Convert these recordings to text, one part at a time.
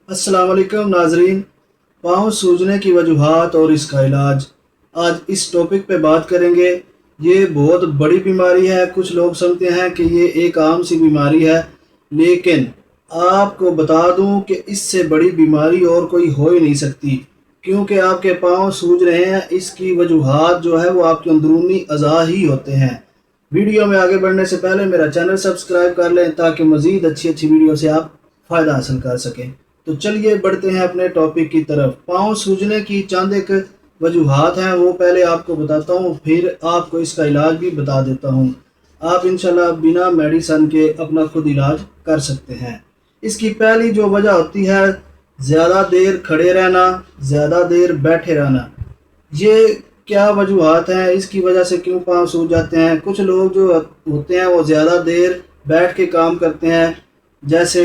السلام علیکم ناظرین، پاؤں سوجنے کی وجوہات اور اس کا علاج آج اس ٹاپک پہ بات کریں گے۔ یہ بہت بڑی بیماری ہے، کچھ لوگ سمجھتے ہیں کہ یہ ایک عام سی بیماری ہے، لیکن آپ کو بتا دوں کہ اس سے بڑی بیماری اور کوئی ہو ہی نہیں سکتی، کیونکہ آپ کے پاؤں سوج رہے ہیں۔ اس کی وجوہات جو ہے وہ آپ کے اندرونی اعضاء ہی ہوتے ہیں۔ ویڈیو میں آگے بڑھنے سے پہلے میرا چینل سبسکرائب کر لیں تاکہ مزید اچھی ویڈیو سے آپ فائدہ حاصل کر سکیں۔ تو چلیے بڑھتے ہیں اپنے ٹاپک کی طرف۔ پاؤں سوجنے کی چند ایک وجوہات ہیں، وہ پہلے آپ کو بتاتا ہوں، پھر آپ کو اس کا علاج بھی بتا دیتا ہوں۔ آپ انشاءاللہ بنا میڈیسن کے اپنا خود علاج کر سکتے ہیں۔ اس کی پہلی جو وجہ ہوتی ہے، زیادہ دیر کھڑے رہنا، زیادہ دیر بیٹھے رہنا۔ یہ کیا وجوہات ہیں اس کی وجہ سے کیوں پاؤں سوج جاتے ہیں؟ کچھ لوگ جو ہوتے ہیں وہ زیادہ دیر بیٹھ کے کام کرتے ہیں، جیسے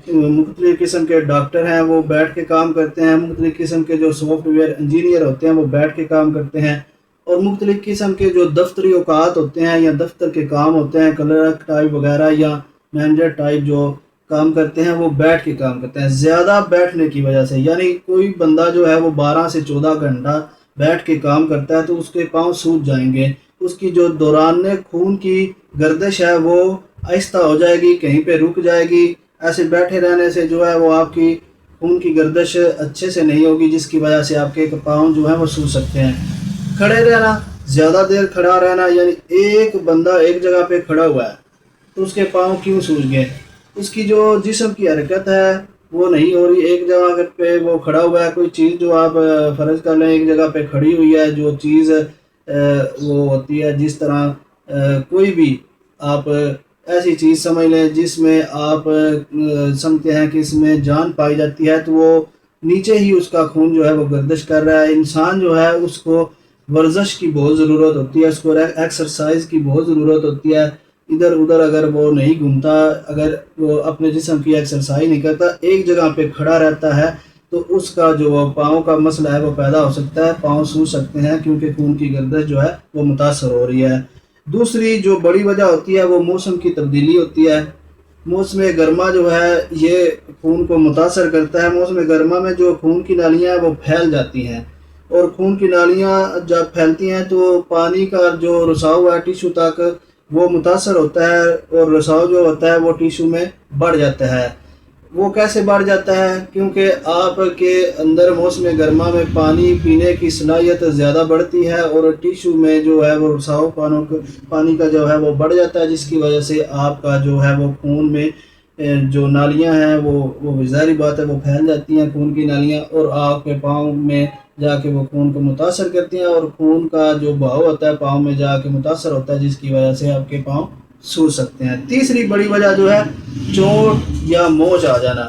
مختلف قسم کے ڈاکٹر ہیں وہ بیٹھ کے کام کرتے ہیں، مختلف قسم کے جو سافٹ ویئر انجینئر ہوتے ہیں وہ بیٹھ کے کام کرتے ہیں، اور مختلف قسم کے جو دفتری اوقات ہوتے ہیں یا دفتر کے کام ہوتے ہیں، کلرک ٹائپ وغیرہ یا مینیجر ٹائپ جو کام کرتے ہیں وہ بیٹھ کے کام کرتے ہیں۔ زیادہ بیٹھنے کی وجہ سے، یعنی کوئی بندہ جو ہے وہ 12 سے 14 گھنٹہ بیٹھ کے کام کرتا ہے تو اس کے پاؤں سوج جائیں گے۔ اس کی جو دوران خون کی گردش ہے وہ آہستہ ہو جائے گی، کہیں پہ رک جائے گی۔ ایسے بیٹھے رہنے سے جو ہے وہ آپ کی خون کی گردش اچھے سے نہیں ہوگی، جس کی وجہ سے آپ کے پاؤں جو ہیں وہ سوج سکتے ہیں۔ کھڑے رہنا، زیادہ دیر کھڑا رہنا، یعنی ایک بندہ ایک جگہ پہ کھڑا ہوا ہے تو اس کے پاؤں کیوں سوج گئے؟ اس کی جو جسم کی حرکت ہے وہ نہیں ہو رہی، ایک جگہ پہ وہ کھڑا ہوا ہے۔ کوئی چیز جو آپ فرض کر لیں ایک جگہ پہ کھڑی ہوئی ہے، جو چیز وہ ہوتی ہے، جس طرح کوئی بھی آپ ایسی چیز سمجھ لیں جس میں آپ سمجھتے ہیں کہ اس میں جان پائی جاتی ہے، تو وہ نیچے ہی اس کا خون جو ہے وہ گردش کر رہا ہے۔ انسان جو ہے اس کو ورزش کی بہت ضرورت ہوتی ہے، اس کو ایکسرسائز کی بہت ضرورت ہوتی ہے۔ ادھر ادھر اگر وہ نہیں گھومتا، اگر وہ اپنے جسم کی ایکسرسائز نہیں کرتا، ایک جگہ پہ کھڑا رہتا ہے، تو اس کا جو پاؤں کا مسئلہ ہے وہ پیدا ہو سکتا ہے، پاؤں سوج سکتے ہیں، کیونکہ خون کی گردش جو ہے وہ متاثر ہو رہی ہے۔ دوسری جو بڑی وجہ ہوتی ہے وہ موسم کی تبدیلی ہوتی ہے۔ موسم گرما جو ہے یہ خون کو متاثر کرتا ہے۔ موسم گرما میں جو خون کی نالیاں ہیں وہ پھیل جاتی ہیں، اور خون کی نالیاں جب پھیلتی ہیں تو پانی کا جو رساؤ ہے ٹیشو تک وہ متاثر ہوتا ہے، اور رساؤ جو ہوتا ہے وہ ٹیشو میں بڑھ جاتا ہے۔ وہ کیسے بڑھ جاتا ہے؟ کیونکہ آپ کے اندر موسم گرما میں پانی پینے کی صلاحیت زیادہ بڑھتی ہے، اور ٹیشو میں جو ہے وہ رساؤ پانی کا جو ہے وہ بڑھ جاتا ہے، جس کی وجہ سے آپ کا جو ہے وہ خون میں جو نالیاں ہیں وہ ظاہری بات ہے وہ پھیل جاتی ہیں خون کی نالیاں، اور آپ کے پاؤں میں جا کے وہ خون کو متاثر کرتی ہیں، اور خون کا جو بہاؤ ہوتا ہے پاؤں میں جا کے متاثر ہوتا ہے، جس کی وجہ سے آپ کے پاؤں سوج سکتے ہیں۔ تیسری بڑی وجہ جو ہے چوٹ یا موچ آ جانا۔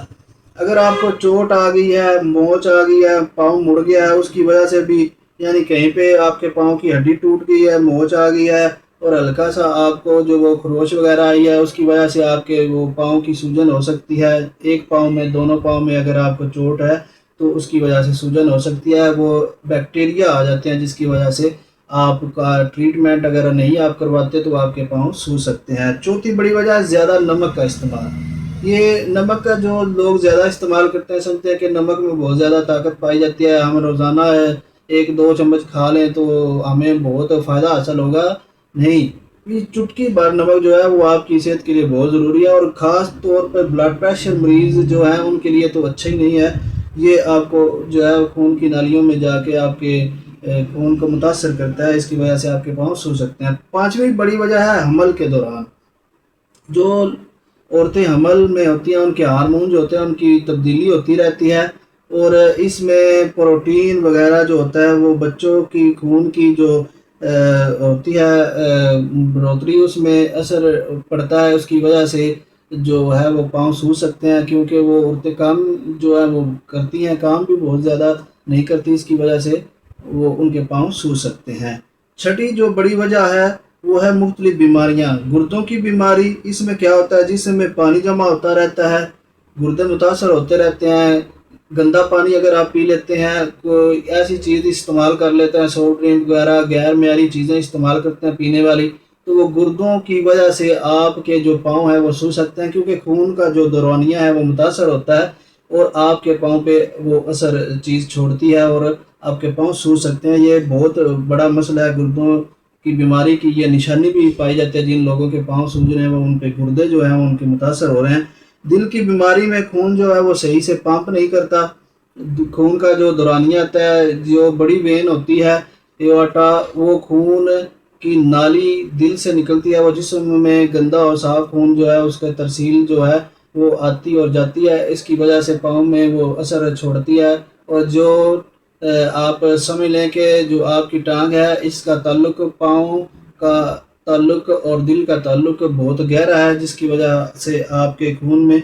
اگر آپ کو چوٹ آ گئی ہے، موچ آ گئی ہے، پاؤں مڑ گیا ہے، اس کی وجہ سے بھی، یعنی کہیں پہ آپ کے پاؤں کی ہڈی ٹوٹ گئی ہے، موچ آ گئی ہے، اور ہلکا سا آپ کو جو وہ خروش وغیرہ آئی ہے، اس کی وجہ سے آپ کے وہ پاؤں کی سوجن ہو سکتی ہے۔ ایک پاؤں میں، دونوں پاؤں میں اگر آپ کو چوٹ ہے تو اس کی وجہ سے سوجن ہو سکتی ہے، وہ بیکٹیریا آ جاتے ہیں، جس کی وجہ سے آپ کا ٹریٹمنٹ اگر نہیں آپ کرواتے تو آپ کے پاؤں سوج سکتے ہیں۔ چوتھی بڑی وجہ ہے زیادہ نمک کا استعمال۔ یہ نمک کا جو لوگ زیادہ استعمال کرتے ہیں، سمجھتے ہیں کہ نمک میں بہت زیادہ طاقت پائی جاتی ہے، ہم روزانہ 1-2 چمچ کھا لیں تو ہمیں بہت فائدہ حاصل ہوگا۔ نہیں، یہ چٹکی بھر نمک جو ہے وہ آپ کی صحت کے لیے بہت ضروری ہے، اور خاص طور پر بلڈ پریشر مریض جو ہیں ان کے لیے تو اچھا ہی نہیں ہے۔ یہ آپ کو جو ہے خون کی نالیوں میں جا کے آپ کے خون کو متاثر کرتا ہے، اس کی وجہ سے آپ کے پاؤں سو سکتے ہیں۔ پانچویں بڑی وجہ ہے حمل کے دوران۔ جو عورتیں حمل میں ہوتی ہیں ان کے ہارمون جو ہوتے ہیں ان کی تبدیلی ہوتی رہتی ہے، اور اس میں پروٹین وغیرہ جو ہوتا ہے وہ بچوں کی خون کی جو ہوتی ہے بڑھوتری، اس میں اثر پڑتا ہے۔ اس کی وجہ سے جو ہے وہ پاؤں سوج سکتے ہیں، کیونکہ وہ عورتیں کام جو ہے وہ کرتی ہیں، کام بھی بہت زیادہ نہیں کرتی، اس کی وجہ سے وہ ان کے پاؤں سوج سکتے ہیں۔ چھٹی جو بڑی وجہ ہے وہ ہے مختلف بیماریاں۔ گردوں کی بیماری، اس میں کیا ہوتا ہے، جسم میں پانی جمع ہوتا رہتا ہے، گردے متاثر ہوتے رہتے ہیں۔ گندا پانی اگر آپ پی لیتے ہیں، کوئی ایسی چیز استعمال کر لیتے ہیں، سافٹ ڈرنک وغیرہ غیر معیاری چیزیں استعمال کرتے ہیں پینے والی، تو وہ گردوں کی وجہ سے آپ کے جو پاؤں ہیں وہ سو سکتے ہیں، کیونکہ خون کا جو دورانیہ ہے وہ متاثر ہوتا ہے، اور آپ کے پاؤں پہ وہ اثر چیز چھوڑتی ہے اور آپ کے پاؤں سوج سکتے ہیں۔ یہ بہت بڑا مسئلہ ہے گردوں کی بیماری کی، یہ نشانی بھی پائی جاتی ہے جن لوگوں کے پاؤں سوج رہے ہیں، وہ ان پہ گردے جو ہیں ان کے متاثر ہو رہے ہیں۔ دل کی بیماری میں خون جو ہے وہ صحیح سے پمپ نہیں کرتا، خون کا جو دورانیہ آتا ہے، جو بڑی وین ہوتی ہے ایورٹا، وہ خون کی نالی دل سے نکلتی ہے، وہ جسم میں گندا اور صاف خون جو ہے اس کا ترسیل جو ہے وہ آتی اور جاتی ہے، اس کی وجہ سے پاؤں میں وہ اثر چھوڑتی ہے۔ اور جو آپ سمجھ لیں کہ جو آپ کی ٹانگ ہے اس کا تعلق پاؤں کا تعلق اور دل کا تعلق بہت گہرا ہے، جس کی وجہ سے آپ کے خون میں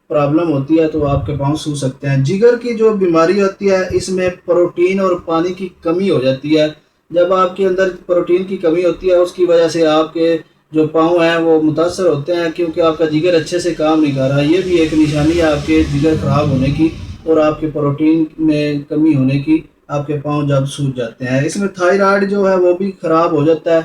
پرابلم ہوتی ہے تو آپ کے پاؤں سو سکتے ہیں۔ جگر کی جو بیماری ہوتی ہے اس میں پروٹین اور پانی کی کمی ہو جاتی ہے۔ جب آپ کے اندر پروٹین کی کمی ہوتی ہے اس کی وجہ سے آپ کے جو پاؤں ہیں وہ متاثر ہوتے ہیں، کیونکہ آپ کا جگر اچھے سے کام نہیں کر رہا۔ یہ بھی ایک نشانی ہے آپ کے جگر خراب ہونے کی اور آپ کے پروٹین میں کمی ہونے کی، آپ کے پاؤں جب سوج جاتے ہیں۔ اس میں تھائرائڈ جو ہے وہ بھی خراب ہو جاتا ہے،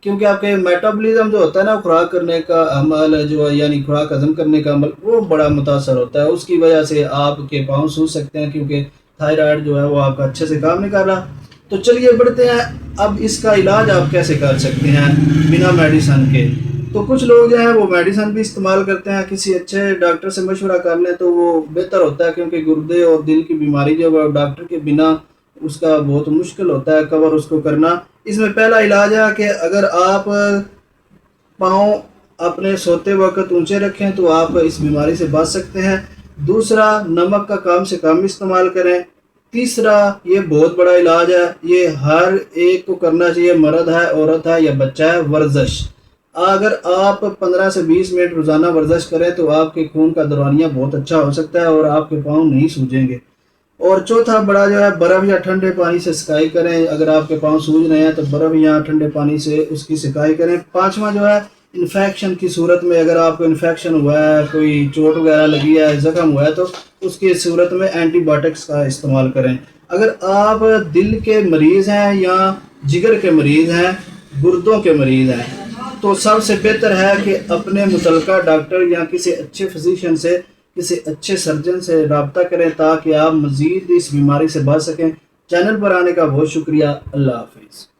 کیونکہ آپ کے میٹابولزم جو ہوتا ہے نا، خوراک کرنے کا عمل جو ہے یعنی خوراک ہضم کرنے کا عمل، وہ بڑا متاثر ہوتا ہے۔ اس کی وجہ سے آپ کے پاؤں سوج سکتے ہیں، کیونکہ تھائرائڈ جو ہے وہ آپ کا اچھے سے کام نہیں کر رہا۔ تو چلیے بڑھتے ہیں، اب اس کا علاج آپ کیسے کر سکتے ہیں بنا میڈیسن کے۔ تو کچھ لوگ جو ہیں وہ میڈیسن بھی استعمال کرتے ہیں، کسی اچھے ڈاکٹر سے مشورہ کر لیں تو وہ بہتر ہوتا ہے، کیونکہ گردے اور دل کی بیماری جو ہے ڈاکٹر کے بنا اس کا بہت مشکل ہوتا ہے کور اس کو کرنا۔ اس میں پہلا علاج ہے کہ اگر آپ پاؤں اپنے سوتے وقت اونچے رکھیں تو آپ اس بیماری سے بچ سکتے ہیں۔ دوسرا، نمک کا کم سے کم استعمال کریں۔ تیسرا، یہ بہت بڑا علاج ہے، یہ ہر ایک کو کرنا چاہیے، مرد ہے، عورت ہے یا بچہ ہے، ورزش۔ اگر آپ 15 سے 20 منٹ روزانہ ورزش کریں تو آپ کے خون کا دورانیہ بہت اچھا ہو سکتا ہے اور آپ کے پاؤں نہیں سوجیں گے۔ اور چوتھا بڑا جو ہے، برف یا ٹھنڈے پانی سے سکائی کریں۔ اگر آپ کے پاؤں سوج رہے ہیں تو برف یا ٹھنڈے پانی سے اس کی سکائی کریں۔ پانچواں جو ہے، انفیکشن کی صورت میں اگر آپ کو انفیکشن ہوا ہے، کوئی چوٹ وغیرہ لگی ہے، زخم ہوا ہے، تو اس کی صورت میں اینٹی بائیوٹکس کا استعمال کریں۔ اگر آپ دل کے مریض ہیں یا جگر کے مریض ہیں، گردوں کے مریض ہیں، تو سب سے بہتر ہے کہ اپنے متعلقہ ڈاکٹر یا کسی اچھے فزیشین سے، کسی اچھے سرجن سے رابطہ کریں تاکہ آپ مزید اس بیماری سے بچ سکیں۔ چینل پر آنے کا بہت شکریہ۔ اللہ حافظ۔